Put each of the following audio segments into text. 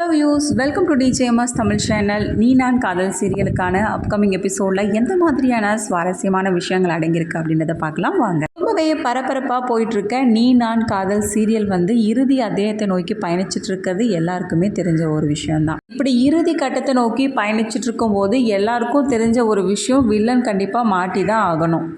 Hello views, welcome to TJMS Tamil channel. நீ நான் காதல் சீரியலுக்கான அப்கமிங் எபிசோடில் எந்த மாதிரியான சுவாரஸ்யமான விஷயங்கள் அடங்கியிருக்கு அப்படின்றத பார்க்கலாம் வாங்க. ரொம்பவே பரபரப்பாக போயிட்டுருக்க நீ நான் காதல் சீரியல் இறுதி அத்தியாயத்தை நோக்கி பயணிச்சுட்டு இருக்கிறது எல்லாருக்குமே தெரிஞ்ச ஒரு விஷயம்தான். இப்படி இறுதி கட்டத்தை நோக்கி பயணிச்சுட்டு இருக்கும்போது எல்லாருக்கும் தெரிஞ்ச ஒரு விஷயம், வில்லன் கண்டிப்பாக மாட்டி தான் ஆகணும்.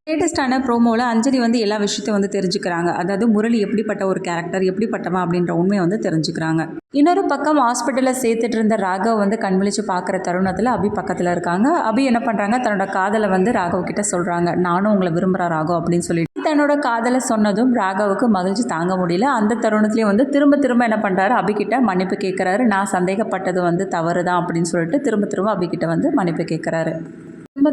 லேட்டஸ்டான ப்ரோமோவில் அஞ்சலி எல்லா விஷயத்தையும் தெரிஞ்சுக்கிறாங்க. அதாவது முரளி எப்படிப்பட்ட ஒரு கேரக்டர், எப்படிப்பட்டவன் அப்படின்ற உண்மையை தெரிஞ்சுக்கிறாங்க. இன்னொரு பக்கம் ஹாஸ்பிட்டலில் சேர்த்துட்டு இருந்த ராகவ் கண் விழிச்சு பார்க்குற தருணத்தில் அபி பக்கத்தில் இருக்காங்க. அபி என்ன பண்ணுறாங்க, தன்னோட காதலை ராகவ் கிட்ட சொல்கிறாங்க. நானும் உங்களை விரும்புகிறேன் ராகவ் அப்படின்னு சொல்லிட்டு தன்னோட காதலை சொன்னதும் ராகவுக்கு மகிழ்ச்சி தாங்க முடியல. அந்த தருணத்துலேயே திரும்ப திரும்ப என்ன பண்ணுறாரு, அபிகிட்ட மன்னிப்பு கேட்குறாரு. நான் சந்தேகப்பட்டது தவறு தான் அப்படின்னு சொல்லிட்டு திரும்ப திரும்ப அபிகிட்ட மன்னிப்பு கேட்குறாரு.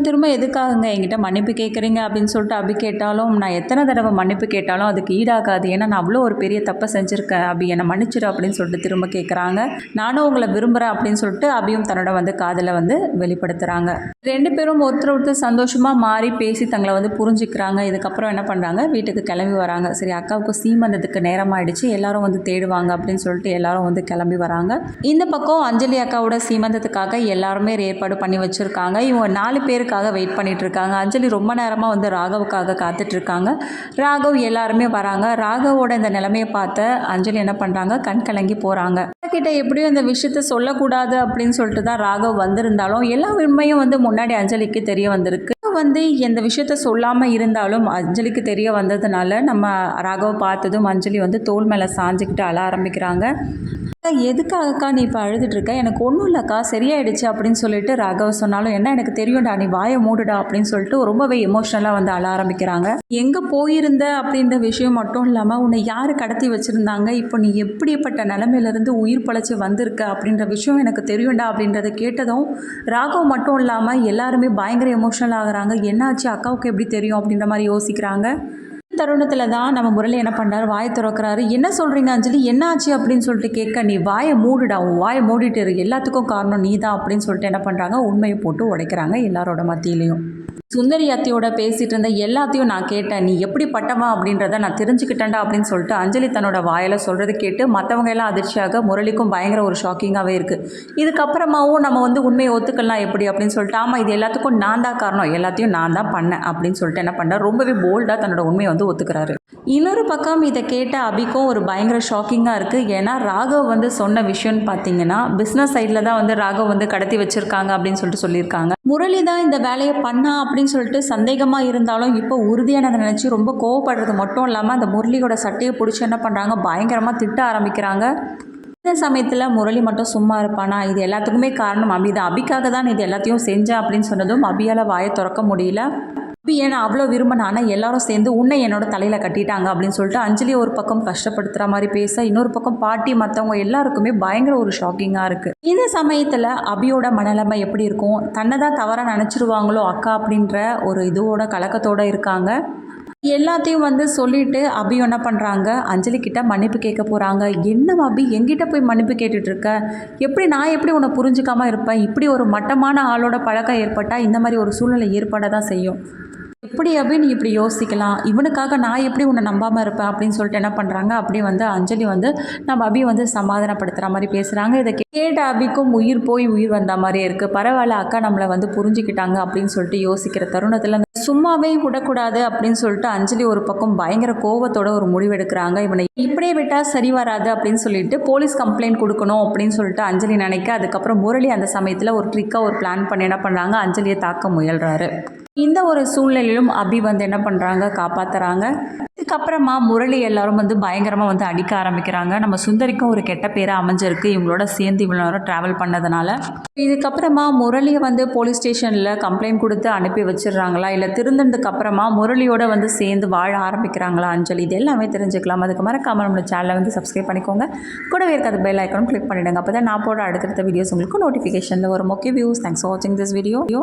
திரும்ப எதுக்காகங்க என்கிட்ட மன்னிப்பு கேட்குறீங்க அப்படின்னு சொல்லிட்டு அபி கேட்டாலும், நான் எத்தனை தடவை மன்னிப்பு கேட்டாலும் அதுக்கு ஈடாகாது. ஏன்னா நான் அவ்வளோ ஒரு பெரிய தப்பை செஞ்சுருக்கேன் அபி, என்னை மன்னிச்சிடு அப்படின்னு சொல்லிட்டு திரும்ப கேட்குறாங்க. நானும் உங்களை விரும்புகிறேன் அப்படின்னு சொல்லிட்டு அபியும் தன்னோட காதலை வெளிப்படுத்துகிறாங்க. ரெண்டு பேரும் ஒருத்தர் சந்தோஷமாக மாறி பேசி தங்களை புரிஞ்சுக்கிறாங்க. இதுக்கப்புறம் என்ன பண்ணுறாங்க, வீட்டுக்கு கிளம்பி வராங்க. சரி, அக்காவுக்கு சீமந்தத்துக்கு நேரமாயிடுச்சு, எல்லாரும் தேடுவாங்க அப்படின்னு சொல்லிட்டு எல்லாரும் கிளம்பி வராங்க. இந்த பக்கம் அஞ்சலி அக்காவோட சீமந்தத்துக்காக எல்லாருமே ஏற்பாடு பண்ணி வச்சுருக்காங்க. இவங்க 4 பேருக்காக வெயிட் பண்ணிட்டு இருக்காங்க. அஞ்சலி ரொம்ப நேரமாக ராகவுக்காக காத்துட்டு இருக்காங்க. ராகவ் எல்லாருமே வராங்க. ராகவோட இந்த நிலைமையை பார்த்த அஞ்சலி என்ன பண்ணுறாங்க, கண் கலங்கி போகிறாங்க. கிட்ட எப்படியும் இந்த விஷயத்த சொல்லக்கூடாது அப்படின்னு சொல்லிட்டு தான் ராகவ் வந்திருந்தாலும் எல்லா உண்மையும் முன்னாடி அஞ்சலிக்கு தெரிய வந்திருக்கு. எந்த விஷயத்த சொல்லாமல் இருந்தாலும் அஞ்சலிக்கு தெரிய வந்ததுனால நம்ம ராகவ் பார்த்ததும் அஞ்சலி தோள் மேலே சாஞ்சிக்கிட்டு அழ ஆரம்பிக்கிறாங்க. எதுக்காகக்கா நீ இப்போ அழுதுட்ருக்க, எனக்கு ஒன்றும் இல்லைக்கா சரியாயிடுச்சு அப்படின்னு சொல்லிட்டு ராகவ் சொன்னாலும், என்ன எனக்கு தெரியும்டா, நீ வாயை மூடுடா அப்படின்னு சொல்லிட்டு ரொம்பவே எமோஷ்னலாக அழ ஆரம்பிக்கிறாங்க. எங்கே போயிருந்த அப்படின்ற விஷயம் மட்டும் இல்லாமல் உன்னை யார் கடத்தி வச்சுருந்தாங்க, இப்போ நீ எப்படிப்பட்ட நிலமையிலேருந்து உயிர் பழச்சி வந்திருக்க அப்படின்ற விஷயம் எனக்கு தெரியும்டா அப்படின்றத கேட்டதும் ராகவ் மட்டும் இல்லாமல் எல்லாருமே பயங்கர எமோஷ்னல் ஆகுறாங்க. என்னாச்சு, அக்காவுக்கு எப்படி தெரியும் அப்படின்ற மாதிரி யோசிக்கிறாங்க. தருணத்தில் தான் நம்ம முரளி என்ன பண்ணுறாரு, வாயை திறக்கிறாரு. என்ன சொல்கிறீங்க அஞ்சலி, என்ன ஆச்சு அப்படின்னு சொல்லிட்டு கேட்க, நீ வாயை மூடுடா, உன் வாயை மூடிட்டு இரு, எல்லாத்துக்கும் காரணம் நீ தான் அப்படின்னு சொல்லிட்டு என்ன பண்ணுறாங்க, உண்மையை போட்டு உடைக்கிறாங்க எல்லாரோட மத்தியிலையும். சுந்தரி அத்தையோட பேசிகிட்டு இருந்த எல்லாத்தையும் நான் கேட்டேன், நீ எப்படி பட்டவா அப்படின்றத நான் தெரிஞ்சுக்கிட்டேன்டா அப்படின்னு சொல்லிட்டு அஞ்சலி தன்னோட வாயில் சொல்கிறது கேட்டு மற்றவங்க எல்லாம் அதிர்ச்சியாக, முரளிக்கும் பயங்கர ஒரு ஷாக்கிங்காகவே இருக்குது. இதுக்கப்புறமாவும் நம்ம உண்மையை ஒத்துக்கலாம் எப்படி அப்படின்னு சொல்லிட்டு, ஆமாம் இது எல்லாத்துக்கும் நான் தான் காரணம், எல்லாத்தையும் நான் தான் பண்ணேன் அப்படின்னு சொல்லிட்டு என்ன பண்ணுறாரு, ரொம்பவே போல்டாக தன்னோட உண்மையை ஒத்துக்கிறாரு. இன்னொரு பக்கம் இதை கேட்ட அபிக்கும் ஒரு பயங்கர ஷாக்கிங்காக இருக்குது. ஏன்னா ராகவ் சொன்ன விஷயம்னு பார்த்தீங்கன்னா, பிஸ்னஸ் சைடில் தான் ராகவ் கடத்தி வச்சுருக்காங்க அப்படின்னு சொல்லிட்டு சொல்லியிருக்காங்க. முரளி தான் இந்த வேலையை பண்ணா அப்படின்னு சொல்லிட்டு சந்தேகமாக இருந்தாலும் இப்போ உறுதியானதை நினச்சி ரொம்ப கோவப்படுறது மட்டும் இல்லாமல் அந்த முரளியோட சட்டையை பிடிச்சி என்ன பண்ணுறாங்க, பயங்கரமாக திட்ட ஆரம்பிக்கிறாங்க. இந்த சமயத்தில் முரளி மட்டும் சும்மா இருப்பானா, இது எல்லாத்துக்குமே காரணம் அபி தான், அபிக்காக தான் இது எல்லாத்தையும் செஞ்சேன் அப்படின்னு சொன்னதும் அபியால் வாயை திறக்க முடியல. அபி ஏன்னா அவ்வளோ விரும்பின, ஆனால் எல்லாரும் சேர்ந்து உன்னை என்னோட தலையில் கட்டிட்டாங்க அப்படின்னு சொல்லிட்டு அஞ்சலி ஒரு பக்கம் கஷ்டப்படுத்துகிற மாதிரி பேச, இன்னொரு பக்கம் பாட்டி மற்றவங்க எல்லாருக்குமே பயங்கர ஒரு ஷாக்கிங்காக இருக்குது. இந்த சமயத்தில் அபியோட மனநிலைமை எப்படி இருக்கும், தன்னை தான் தவறாக நினச்சிருவாங்களோ அக்கா அப்படின்ற ஒரு இதோட கலக்கத்தோடு இருக்காங்க. எல்லாத்தையும் சொல்லிட்டு அபி என்ன பண்ணுறாங்க, அஞ்சலி கிட்ட மன்னிப்பு கேட்க போகிறாங்க. என்ன அபி எங்கிட்ட போய் மன்னிப்பு கேட்டுட்ருக்க, நான் எப்படி உன்னை புரிஞ்சுக்காமல் இருப்பேன், இப்படி ஒரு மட்டமான ஆளோட பழக்கம் ஏற்பட்டால் இந்த மாதிரி ஒரு சூழ்நிலை ஏற்பட தான் செய்யும். எப்படி அபி நீ இப்படி யோசிக்கலாம், இவனுக்காக நான் எப்படி உன்னை நம்பாமல் இருப்பேன் அப்படின்னு சொல்லிட்டு என்ன பண்ணுறாங்க, அப்படி அஞ்சலி நம்ம அபி சமாதானப்படுத்துகிற மாதிரி பேசுகிறாங்க. இதை கேட்ட அபிக்கும் உயிர் போய் உயிர் வந்த மாதிரியே இருக்குது. பரவாயில்ல அக்கா நம்மளை புரிஞ்சுக்கிட்டாங்க அப்படின்னு சொல்லிட்டு யோசிக்கிற தருணத்தில் சும்மாவே விடக்கூடாது அப்படின்னு சொல்லிட்டு அஞ்சலி ஒரு பக்கம் பயங்கர கோவத்தோட ஒரு முடிவெடுக்கிறாங்க. இவனை இப்படியே விட்டால் சரி வராது அப்படின்னு சொல்லிட்டு போலீஸ் கம்ப்ளைண்ட் கொடுக்கணும் அப்படின்னு சொல்லிட்டு அஞ்சலி நினைக்க, அதுக்கப்புறம் முரளி அந்த சமயத்தில் ஒரு ட்ரிக்காக ஒரு பிளான் பண்ணி என்ன பண்ணுறாங்க, அஞ்சலியை தாக்க முயல்றாரு. இந்த ஒரு சூழ்நிலையிலும் அபி என்ன பண்ணுறாங்க, காப்பாற்றுறாங்க. இதுக்கப்புறமா முரளி எல்லாரும் பயங்கரமாக அடிக்க ஆரம்பிக்கிறாங்க. நம்ம சுந்தரிக்கும் ஒரு கெட்ட பேராக அமைஞ்சிருக்கு இவங்களோட சேர்ந்து இவ்வளோ நேரம் ட்ராவல் பண்ணதுனால. இதுக்கப்புறமா முரளியை போலீஸ் ஸ்டேஷனில் கம்ப்ளைண்ட் கொடுத்து அனுப்பி வச்சிடுறாங்களா, இல்லை திருந்ததுக்கு அப்புறமா முரளியோட சேர்ந்து வாழ ஆரம்பிக்கிறாங்களா அஞ்சலி, இது எல்லாமே தெரிஞ்சுக்கலாம். அதுக்கு மறக்காமல் நம்மளோட சேனலை சப்ஸ்கிரைப் பண்ணிக்கோங்க. கூடவே இருக்காது பெல் ஐக்கானும் கிளிக் பண்ணிவிடுங்க. அப்போ தான் நான் போட அடுத்தடுத்த வீடியோஸ் உங்களுக்கு நோட்டிஃபிகேஷனில் வரும். ஓகே வியூஸ், தேங்க்ஸ் ஃபார் வாட்சிங் திஸ் வீடியோ.